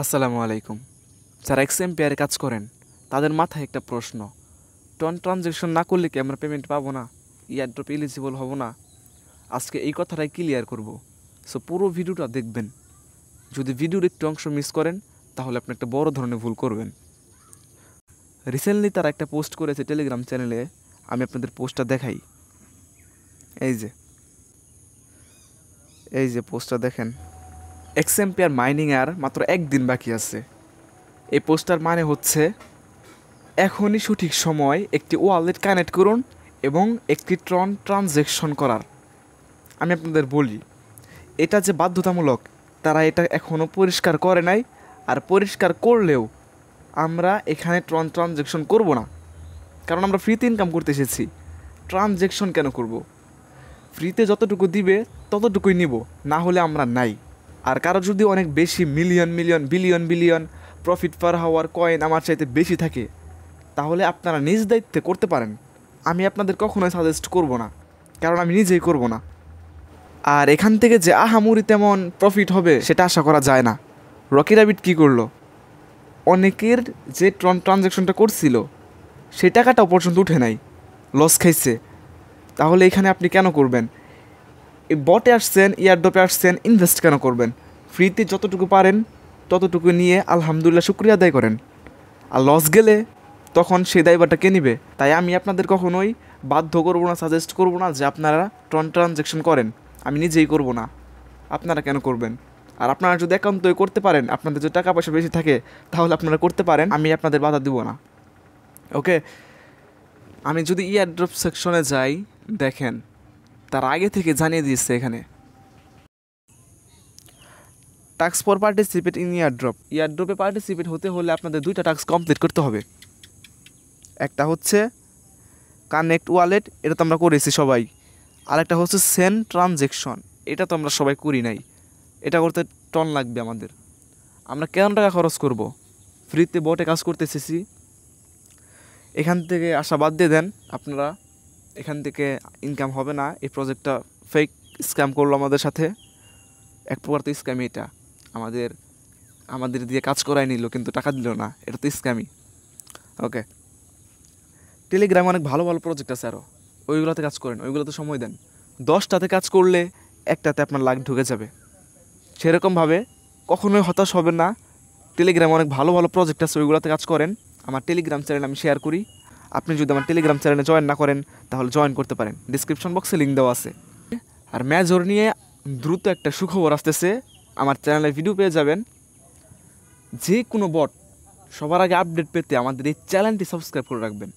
আসসালামু আলাইকুম। যারা এক্সএমপিআরে কাজ করেন তাদের মাথায় একটা প্রশ্ন, ট্রানজ্যাকশন না করলে কি আমরা পেমেন্ট পাবো না, ইয়ারড্রপ এলিজিবল হব না? আজকে এই কথাটাই ক্লিয়ার করব। সো পুরো ভিডিওটা দেখবেন। যদি ভিডিওর একটু অংশ মিস করেন তাহলে আপনি একটা বড় ধরনের ভুল করবেন। রিসেন্টলি তারা একটা পোস্ট করেছে টেলিগ্রাম চ্যানেলে, আমি আপনাদের পোস্টটা দেখাই। এই যে পোস্টটা দেখেন, এক্সএমপিআর মাইনিং আর মাত্র একদিন বাকি আছে। এই পোস্টার মানে হচ্ছে, এখনই সঠিক সময় একটি ওয়ালেট কানেক্ট করুন এবং একটি ট্রানজ্যাকশন করার। আমি আপনাদের বলি, এটা যে বাধ্যতামূলক তারা এটা এখনও পরিষ্কার করে নাই। আর পরিষ্কার করলেও আমরা এখানে ট্রানজ্যাকশন করব না, কারণ আমরা ফ্রিতে ইনকাম করতে এসেছি। ট্রানজ্যাকশন কেন করব? ফ্রিতে যতটুকু দিবে ততটুকুই নিব, না হলে আমরা নাই। আর কারো যদি অনেক বেশি million million billion billion profit পার হওয়ার কয়েন আমার চাইতে বেশি থাকে, তাহলে আপনারা নিজ দায়িত্বে করতে পারেন। আমি আপনাদের কখনোই সাজেস্ট করব না, কারণ আমি নিজেই করব না। আর এখান থেকে যে আহামরি তেমন প্রফিট হবে সেটা আশা করা যায় না। রকি র্যাবিট কী করলো, অনেকের যে ট্রানজ্যাকশনটা করছিল সেই টাকাটাও পর্যন্ত উঠে নাই, লস খাইছে। তাহলে এখানে আপনি কেন করবেন? এই বটে আসছেন, ইয়ারড্রপে আসছেন, ইনভেস্ট কেন করবেন? ফ্রিতে যতটুকু পারেন ততটুকু নিয়ে আলহামদুলিল্লাহ শুক্রিয়া আদায় করেন। আর লস গেলে তখন সেই দায়ভারটা কে নিবে? তাই আমি আপনাদের কখনোই বাধ্য করবো না, সাজেস্ট করবো না যে আপনারা ট্রানজ্যাকশন করেন। আমি নিজেই করব না, আপনারা কেন করবেন? আর আপনারা যদি একান্তই করতে পারেন, আপনাদের যদি টাকা পয়সা বেশি থাকে তাহলে আপনারা করতে পারেন, আমি আপনাদের বাধা দিব না। ওকে, আমি যদি ইয়ারড্রপ সেকশনে যাই, দেখেন তার আগে থেকে জানিয়ে দিয়েছে এখানে, টাস্ক ফর পার্টিসিপেট ইন ইয়ারড্রপে পার্টিসিপেট হতে হলে আপনাদের দুইটা টাস্ক কমপ্লিট করতে হবে। একটা হচ্ছে কানেক্ট ওয়ালেট, এটা তো আমরা করেছি সবাই। আর একটা হচ্ছে সেন্ড ট্রানজ্যাকশন, এটা তো আমরা সবাই করি নাই। এটা করতে টন লাগবে আমাদের। আমরা কেন টাকা খরচ করব? ফ্রিতে বটে কাজ করতে এসেছি। এখান থেকে আশা বাদ দিয়ে দেন, আপনারা এখান থেকে ইনকাম হবে না। এই প্রজেক্টটা ফেক স্ক্যাম করলো আমাদের সাথে। এক প্রকার তো স্ক্যামই এটা, আমাদের দিয়ে কাজ করাই নিল কিন্তু টাকা দিল না, এটা তো স্ক্যামই। ওকে, টেলিগ্রামে অনেক ভালো ভালো প্রজেক্ট আছে আরও, ওইগুলোতে কাজ করেন, ওইগুলোতে সময় দেন। 10টাতে কাজ করলে একটাতে আপনার লাখ ঢুকে যাবে। সেরকমভাবে কখনোই হতাশ হবেন না। টেলিগ্রামে অনেক ভালো ভালো প্রজেক্ট আছে, ওইগুলোতে কাজ করেন। আমার টেলিগ্রাম চ্যানেল আমি শেয়ার করি। আপনি যদি আমার টেলিগ্রাম চ্যানেলে জয়েন না করেন তাহলে জয়েন করতে পারেন, ডিসক্রিপশন বক্সে লিঙ্ক দেওয়া আছে। আর মেজর নিয়ে দ্রুত একটা সুখবর আসতেছে, আমার চ্যানেলে ভিডিও পেয়ে যাবেন। যে কোনো বট সবার আগে আপডেট পেতে আমাদের এই চ্যানেলটি সাবস্ক্রাইব করে রাখবেন।